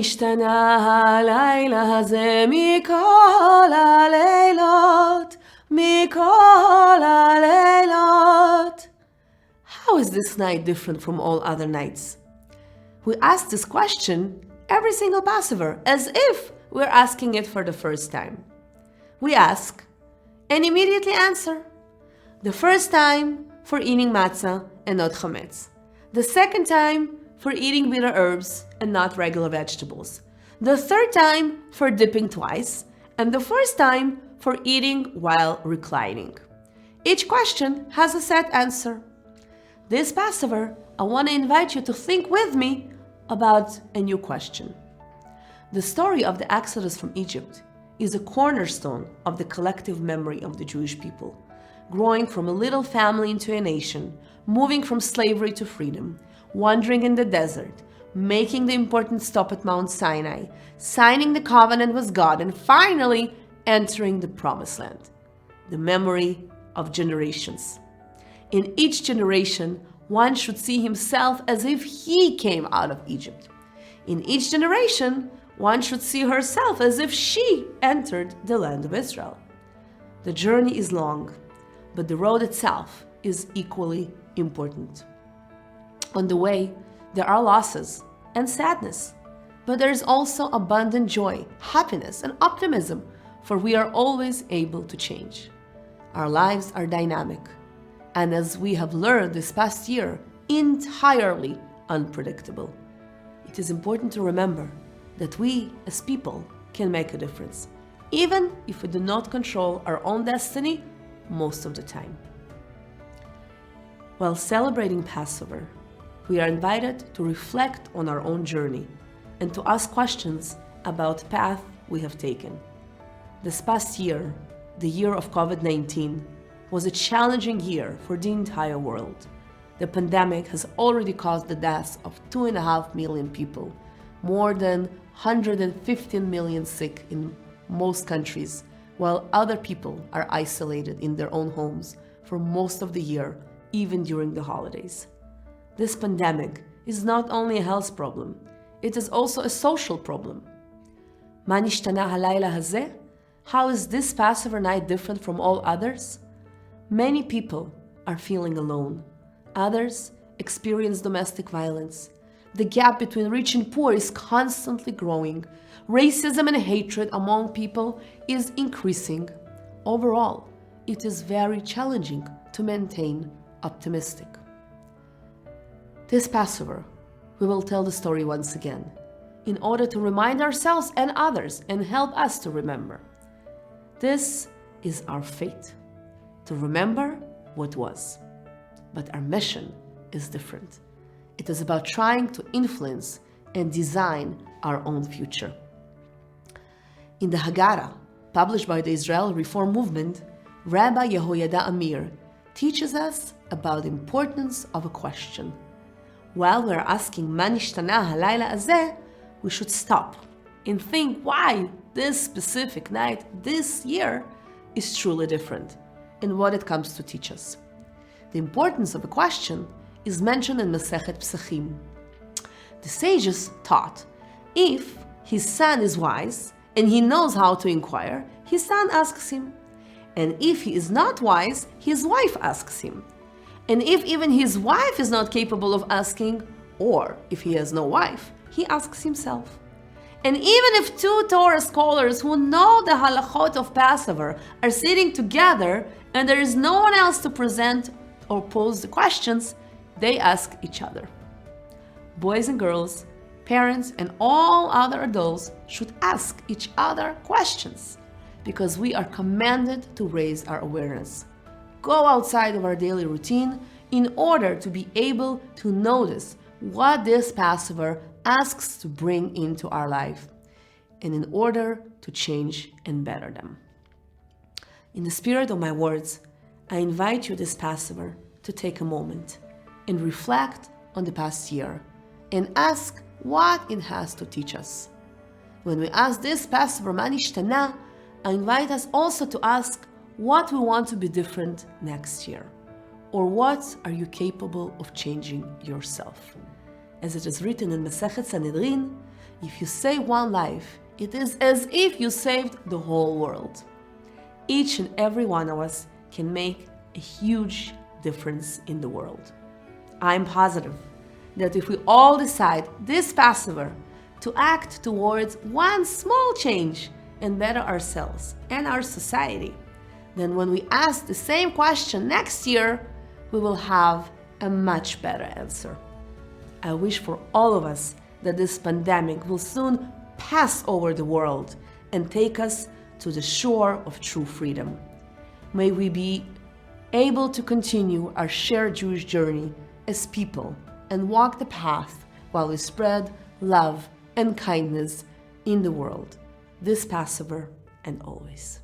נשתנה הלילה הזה מכל הלילות, מכל הלילות? How is this night different from all other nights? We ask this question every single Passover, as if we're asking it for the first time. We ask and immediately answer. The first time for eating matzah and not chametz. The second time for eating bitter herbs and not regular vegetables. The third time for dipping twice. And the first time for eating while reclining. Each question has a set answer. This Passover, I want to invite you to think with me about a new question. The story of the Exodus from Egypt is a cornerstone of the collective memory of the Jewish people, growing from a little family into a nation, moving from slavery to freedom, wandering in the desert, making the important stop at Mount Sinai, signing the covenant with God, and finally entering the Promised Land. The memory of generations. In each generation, one should see himself as if he came out of Egypt. In each generation, one should see herself as if she entered the land of Israel. The journey is long, but the road itself is equally important. On the way, there are losses and sadness, but there is also abundant joy, happiness, and optimism, for we are always able to change. Our lives are dynamic, and as we have learned this past year, entirely unpredictable. It is important to remember that we, as people, can make a difference, even if we do not control our own destiny most of the time. While celebrating Passover, we are invited to reflect on our own journey and to ask questions about the path we have taken. This past year, the year of COVID-19, was a challenging year for the entire world. The pandemic has already caused the deaths of 2.5 million people, more than 115 million sick in most countries, while other people are isolated in their own homes for most of the year, even during the holidays. This pandemic is not only a health problem, it is also a social problem. מה נשתנה הלילה הזה? How is this Passover night different from all others? Many people are feeling alone. Others experience domestic violence. The gap between rich and poor is constantly growing. Racism and hatred among people is increasing. Overall, it is very challenging to maintain optimistic. This Passover, we will tell the story once again, in order to remind ourselves and others and help us to remember. This is our fate, to remember what was. But our mission is different. It is about trying to influence and design our own future. In the Haggadah, published by the Israel Reform Movement, Rabbi Yehoyada Amir teaches us about the importance of a question. While we're asking מה נשתנה הלילה הזה, we should stop and think why this specific night, this year, is truly different and what it comes to teach us. The importance of a question is mentioned in Masechet Pesachim. The sages taught, if his son is wise and he knows how to inquire, his son asks him. And if he is not wise, his wife asks him. And if even his wife is not capable of asking, or if he has no wife, he asks himself. And even if two Torah scholars who know the halachot of Passover are sitting together and there is no one else to present or pose the questions, they ask each other. Boys and girls, parents, and all other adults should ask each other questions because we are commanded to raise our awareness. Go outside of our daily routine in order to be able to notice what this Passover asks to bring into our life and in order to change and better them. In the spirit of my words, I invite you this Passover to take a moment and reflect on the past year and ask what it has to teach us. When we ask this Passover, מה נשתנה, I invite us also to ask what we want to be different next year, or what are you capable of changing yourself. As it is written in Masechet Sanhedrin, If you save one life, it is as if you saved the whole world. Each and every one of us can make a huge difference in the world. I'm positive that if we all decide this Passover to act towards one small change and better ourselves and our society, then when we ask the same question next year, we will have a much better answer. I wish for all of us that this pandemic will soon pass over the world and take us to the shore of true freedom. May we be able to continue our shared Jewish journey as people and walk the path while we spread love and kindness in the world, this Passover and always.